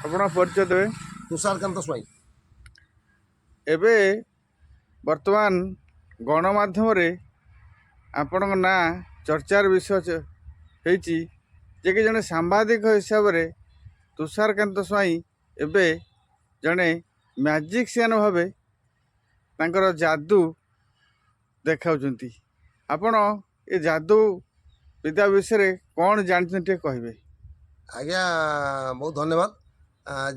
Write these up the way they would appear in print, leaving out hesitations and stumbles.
ଆପଣ ପରିଚୟ ଦେବେ। ତୁଷାରକାନ୍ତ ସ୍ୱାଇଁ। ଏବେ ବର୍ତ୍ତମାନ ଗଣମାଧ୍ୟମରେ ଆପଣଙ୍କ ନାଁ ଚର୍ଚ୍ଚାର ବିଷୟ ହେଇଛି ଯେ କି ଜଣେ ସାମ୍ବାଦିକ ହିସାବରେ ତୁଷାରକାନ୍ତ ସ୍ୱାଇଁ ଏବେ ଜଣେ ମ୍ୟାଜିସିଆନ୍ ଭାବେ ତାଙ୍କର ଯାଦୁ ଦେଖାଉଛନ୍ତି। ଆପଣ ଏ ଯାଦୁ ବିଦ୍ୟା ବିଷୟରେ କ'ଣ ଜାଣିଛନ୍ତି ଟିକେ କହିବେ? ଆଜ୍ଞା ବହୁତ ଧନ୍ୟବାଦ।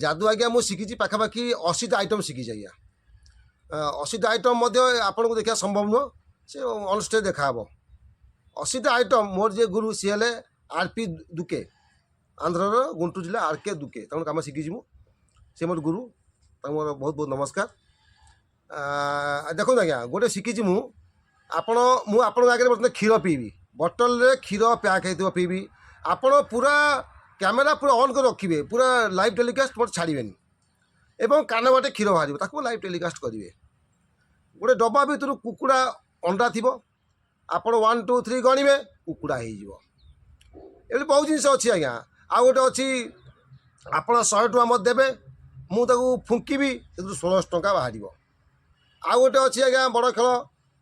ଯାଦୁ ଆଜ୍ଞା ମୁଁ ଶିଖିଛି ପାଖାପାଖି 80ଟା ଆଇଟମ୍ ଶିଖିଛି ଆଜ୍ଞା। 80ଟା ଆଇଟମ୍ ମଧ୍ୟ ଆପଣଙ୍କୁ ଦେଖିବା ସମ୍ଭବ ନୁହଁ, ସେ ଅନଷ୍ଟେଜ୍ ଦେଖାହେବ। 80ଟା ଆଇଟମ୍ ମୋର ଯିଏ ଗୁରୁ ସିଏ ହେଲେ ଆର୍.ପି. ଦୁକେ, ଆନ୍ଧ୍ରର ଗୁంటూరు ଜିଲ୍ଲା ଆର୍.କେ. ଦୁକେ, ତାଙ୍କ କାମ ଶିଖିଛି ମୁଁ। ସେ ମୋର ଗୁରୁ, ତାଙ୍କୁ ମୋର ବହୁତ ବହୁତ ନମସ୍କାର। ଦେଖନ୍ତୁ ଆଜ୍ଞା, ଗୋଟେ ଶିଖିଛି ମୁଁ ଆପଣଙ୍କ ଆଗରେ ବର୍ତ୍ତମାନ କ୍ଷୀର ପିଇବି, ବଟଲରେ କ୍ଷୀର ପ୍ୟାକ୍ ହେଇଥିବ ପିଇବି। ଆପଣ ପୁରା କ୍ୟାମେରା ପୁରା ଅନ୍ କରି ରଖିବେ, ପୁରା ଲାଇଭ୍ ଟେଲିକାଷ୍ଟ ମୋତେ ଛାଡ଼ିବେନି ଏବଂ କାନ ବାଟେ କ୍ଷୀର ବାହାରିବ, ତାକୁ ଲାଇଭ୍ ଟେଲିକାଷ୍ଟ କରିବେ। ଗୋଟେ ଡବା ଭିତରୁ କୁକୁଡ଼ା ଅଣ୍ଡା ଥିବ, ଆପଣ 1 2 3 ଗଣିବେ, କୁକୁଡ଼ା ହେଇଯିବ। ଏମିତି ବହୁତ ଜିନିଷ ଅଛି ଆଜ୍ଞା। ଆଉ ଗୋଟେ ଅଛି, ଆପଣ 100 ଟଙ୍କା ମୋତେ ଦେବେ, ମୁଁ ତାକୁ ଫୁଙ୍କିବି, ସେଥିରୁ 1600 ଟଙ୍କା ବାହାରିବ। ଆଉ ଗୋଟେ ଅଛି ଆଜ୍ଞା ବଡ଼ ଖେଳ,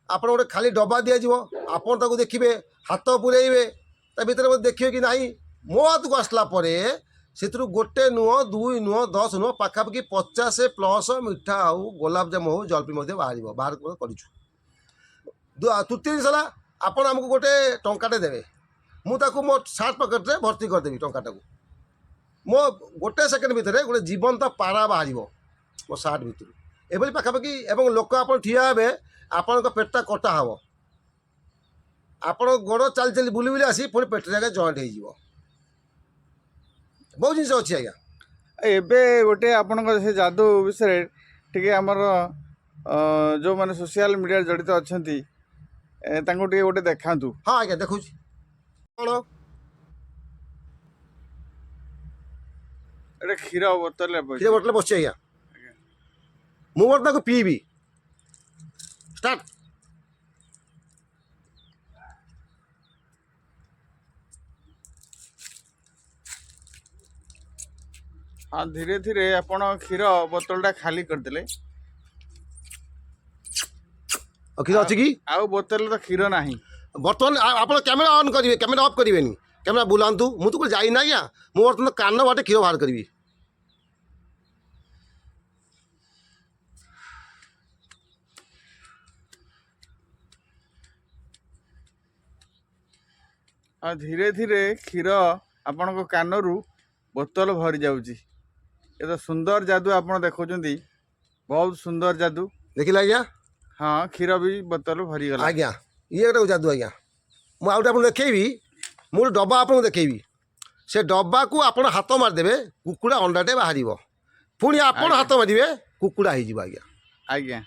ଆପଣ ଗୋଟେ ଖାଲି ଡବା ଦିଆଯିବ, ଆପଣ ତାକୁ ଦେଖିବେ, ହାତ ପୁରେଇବେ, ତା ଭିତରେ ମୋତେ ଦେଖିବେ କି ନାହିଁ। ମୋ ହାତକୁ ଆସିଲା ପରେ ସେଥିରୁ ଗୋଟେ ନୁହଁ, 2 ନୁହଁ, 10 ନୁହଁ, ପାଖାପାଖି 50+ ମିଠା ଆଉ ଗୋଲାପଜାମୁ ହଉ ଜଲପି ମଧ୍ୟ ବାହାରିବ, ବାହାର କରିଛୁ। ତୃତୀୟ ଜିନିଷ ହେଲା, ଆପଣ ଆମକୁ ଗୋଟେ ଟଙ୍କାଟେ ଦେବେ, ମୁଁ ତାକୁ ମୋ ସାର୍ଟ ପକେଟରେ ଭର୍ତ୍ତି କରିଦେବି ଟଙ୍କାଟାକୁ। ମୋ ଗୋଟେ ସେକେଣ୍ଡ ଭିତରେ ଗୋଟେ ଜୀବନ୍ତ ପାରା ବାହାରିବ ମୋ ସାର୍ଟ ଭିତରୁ, ଏଭଳି ପାଖାପାଖି। ଏବଂ ଲୋକ ଆପଣ ଠିଆ ହେବେ, ଆପଣଙ୍କ ପେଟଟା କଟା ହେବ, ଆପଣଙ୍କ ଗୋଡ଼ ଚାଲି ଚାଲି ବୁଲି ବୁଲି ଆସି ପୁଣି ପେଟରେ ଆଜ୍ଞା ଜଏଣ୍ଟ ହେଇଯିବ। ବହୁତ ଜିନିଷ ଅଛି ଆଜ୍ଞା। ଏବେ ଗୋଟେ ଆପଣଙ୍କ ସେ ଯାଦୁ ବିଷୟରେ ଟିକେ ଆମର ଯେଉଁମାନେ ସୋସିଆଲ ମିଡ଼ିଆରେ ଜଡ଼ିତ ଅଛନ୍ତି ତାଙ୍କୁ ଟିକେ ଗୋଟେ ଦେଖାନ୍ତୁ। ହଁ ଆଜ୍ଞା ଦେଖୁଛି। କ'ଣ ଏଇଟା କ୍ଷୀର ବୋତଲରେ କ୍ଷୀର ବୋଟଲ ବସିଛି ଆଜ୍ଞା, ମୁଁ ମୋର ତାକୁ ପିଇବି। ଷ୍ଟାର୍ଟ। ହଁ, ଧୀରେ ଧୀରେ ଆପଣ କ୍ଷୀର ବୋତଲଟା ଖାଲି କରିଦେଲେ। କ୍ଷୀର ଅଛି କି? ଆଉ ବୋତଲରେ ତ କ୍ଷୀର ନାହିଁ। ବର୍ତ୍ତମାନ ଆପଣ କ୍ୟାମେରା ଅନ୍ କରିବେ, କ୍ୟାମେରା ଅଫ୍ କରିବେନି, କ୍ୟାମେରା ବୁଲାନ୍ତୁ। ମୁଁ ତ ଯାଇନି ଆଜ୍ଞା, ମୁଁ ବର୍ତ୍ତମାନ କାନ ବାଟେ କ୍ଷୀର ବାହାର କରିବି। ଆଉ ଧୀରେ ଧୀରେ କ୍ଷୀର ଆପଣଙ୍କ କାନରୁ ବୋତଲ ଭରି ଯାଉଛି। ଏ ତ ସୁନ୍ଦର ଯାଦୁ ଆପଣ ଦେଖାଉଛନ୍ତି, ବହୁତ ସୁନ୍ଦର ଯାଦୁ। ଦେଖିଲେ ଆଜ୍ଞା? ହଁ, କ୍ଷୀର ବି ବୋତଲ ଭରିଗଲା। ଆଜ୍ଞା ଇଏ ଗୋଟେ ଯାଦୁ ଆଜ୍ଞା। ମୁଁ ଆଉ ଗୋଟେ ଆପଣଙ୍କୁ ଦେଖେଇବି, ମୁଁ ଗୋଟେ ଡବା ଆପଣଙ୍କୁ ଦେଖେଇବି। ସେ ଡବାକୁ ଆପଣ ହାତ ମାରିଦେବେ, କୁକୁଡ଼ା ଅଣ୍ଡାଟେ ବାହାରିବ। ପୁଣି ଆପଣ ହାତ ମାରିବେ, କୁକୁଡ଼ା ହେଇଯିବ ଆଜ୍ଞା। ଆଜ୍ଞା,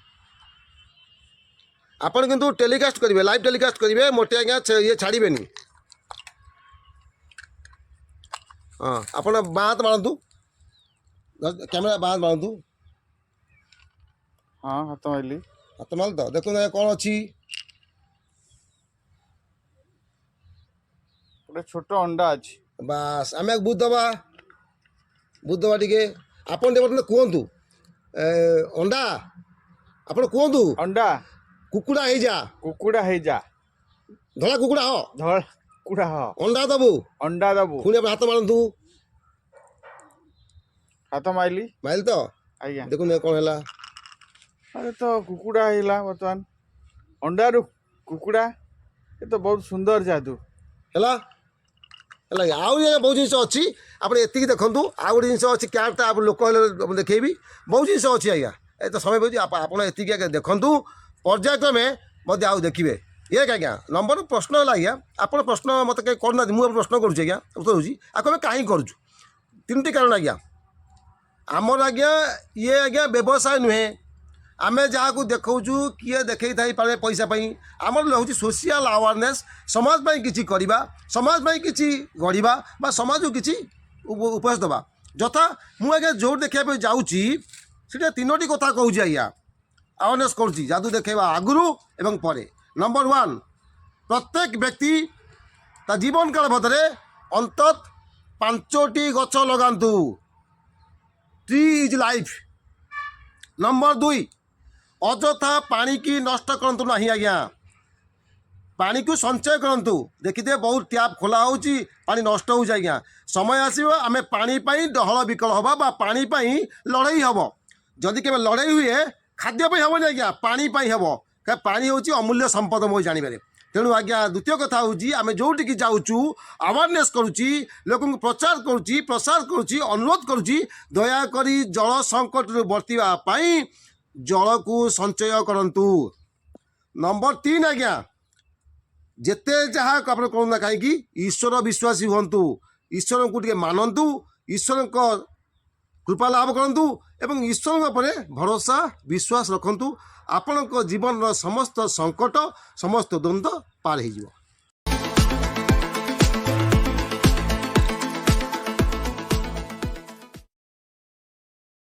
ଆପଣ କିନ୍ତୁ ଟେଲିକାଷ୍ଟ କରିବେ, ଲାଇଭ୍ ଟେଲିକାଷ୍ଟ କରିବେ, ମୋଟେ ଆଜ୍ଞା ଇଏ ଛାଡ଼ିବେନି। ହଁ, ଆପଣ ବାଁ ହାତ ମାରନ୍ତୁ, କ୍ୟାମେରା ବାଁ ହାତ ମାରନ୍ତୁ। ହଁ, ହାତ ମାରିଲି। ହାତ ମାରନ୍ତୁ ତ, ଦେଖନ୍ତୁ ଆଜ୍ଞା କ'ଣ ଅଛି। ଗୋଟେ ଛୋଟ ଅଣ୍ଡା ଅଛି। ବାସ୍, ଆମେ ବୁଝିଦେବା ଟିକେ। ଆପଣ ଟିକେ ବର୍ତ୍ତମାନ କୁହନ୍ତୁ, ଅଣ୍ଡା, ଆପଣ କୁହନ୍ତୁ ଅଣ୍ଡା କୁକୁଡ଼ା ହେଇଯା, କୁକୁଡ଼ା ହେଇଯା, ଧଳା କୁକୁଡ଼ା ହ, ଧଳା କୁକୁଡ଼ା ହ, ଅଣ୍ଡା ଦେବୁ, ଅଣ୍ଡା ଦେବୁ। ପୁଣି ଆପଣ ହାତ ମାରନ୍ତୁ। ହାତ ମାରିଲି। ମାରିଲି ତ? ଆଜ୍ଞା, ଦେଖନ୍ତୁ କ'ଣ ହେଲା। ଆରେ ତ କୁକୁଡ଼ା ହେଇଗଲା ବର୍ତ୍ତମାନ, ଅଣ୍ଡାରୁ କୁକୁଡ଼ା। ଏ ତ ବହୁତ ସୁନ୍ଦର ଯାଦୁ ହେଲା। ଆଉ ବହୁତ ଜିନିଷ ଅଛି, ଆପଣ ଏତିକି ଦେଖନ୍ତୁ। ଆଉ ଗୋଟେ ଜିନିଷ ଅଛି, କ୍ୟାଟ୍ଟା ଆପଣ ଲୋକ ହେଲେ ଦେଖେଇବି। ବହୁତ ଜିନିଷ ଅଛି ଆଜ୍ଞା, ଏ ତ ସମୟ ହେଉଛି। ଆପଣ ଏତିକି ଆଜ୍ଞା ଦେଖନ୍ତୁ, ପର୍ଯ୍ୟାୟକ୍ରମେ ମଧ୍ୟ ଆଉ ଦେଖିବେ। ଇଏ ଆଜ୍ଞା ନମ୍ବର ପ୍ରଶ୍ନ ହେଲା ଆଜ୍ଞା, ଆପଣ ପ୍ରଶ୍ନ ମୋତେ କାହିଁ କରୁନାହାନ୍ତି, ମୁଁ ପ୍ରଶ୍ନ କରୁଛି ଆଜ୍ଞା, ଉତ୍ତର ଦେଉଛି। ଆକୁ ଆମେ କାହିଁକି କରୁଛୁ? 3ଟି କାରଣ ଆଜ୍ଞା। ଆମର ଆଜ୍ଞା ଇଏ ଆଜ୍ଞା ବ୍ୟବସାୟ ନୁହେଁ। ଆମେ ଯାହାକୁ ଦେଖାଉଛୁ, କିଏ ଦେଖେଇ ଥାଇପାରେ ପଇସା ପାଇଁ, ଆମର ହେଉଛି ସୋସିଆଲ୍ ଆୱାରନେସ୍। ସମାଜ ପାଇଁ କିଛି କରିବା, ସମାଜ ପାଇଁ କିଛି ଗଢ଼ିବା, ବା ସମାଜକୁ କିଛି ଉପଦେଶ ଦେବା। ଯଥା ମୁଁ ଆଜ୍ଞା ଯେଉଁଠି ଦେଖିବା ପାଇଁ ଯାଉଛି, ସେଟା 3ଟି କଥା କହୁଛି ଆଜ୍ଞା, ଆୱାରନେସ୍ କରୁଛି ଯାଦୁ ଦେଖେଇବା ଆଗରୁ ଏବଂ ପରେ। ନମ୍ବର 1, ପ୍ରତ୍ୟେକ ବ୍ୟକ୍ତି ତା ଜୀବନକାଳ ମଧ୍ୟରେ ଅନ୍ତତଃ 5ଟି ଗଛ ଲଗାନ୍ତୁ। Tree is life. नंबर 2 अଯଥା पानी की नष्ट करंतु नहीं आज्ञा पानी को संचय करंतु देखिए बहुत टैप खोला होची पानी नष्ट हो आज्ञा समय आसीबो आमे पानी पाई डहल विकल हबा बा पानी पाई लड़ाई हबो जदि केबे लड़ाई हुए खाद्य पाई हबो आज्ञा पानी पाई हबो का पानी होची अमूल्य संपद मो जानिबारे तेणु आज्ञा द्वितीय कथा होची आमे जोटिकी जाउचु अवेयरनेस करूची लोक प्रचार करूची प्रसार करूची अनुरोध करूची दया करी जल संकट बर्तिबा पाई जल को संचय करंतु। नंबर 3 आज्ञा जेते जहाँ आप कहना कहीं ईश्वर विश्वासी हूँ ईश्वर को मानतु ईश्वर कृपा लाभ करूँ एवं ईश्वर पर भरोसा विश्वास रखु आपण जीवन समस्त संकट समस्त द्वंद्व पार हो।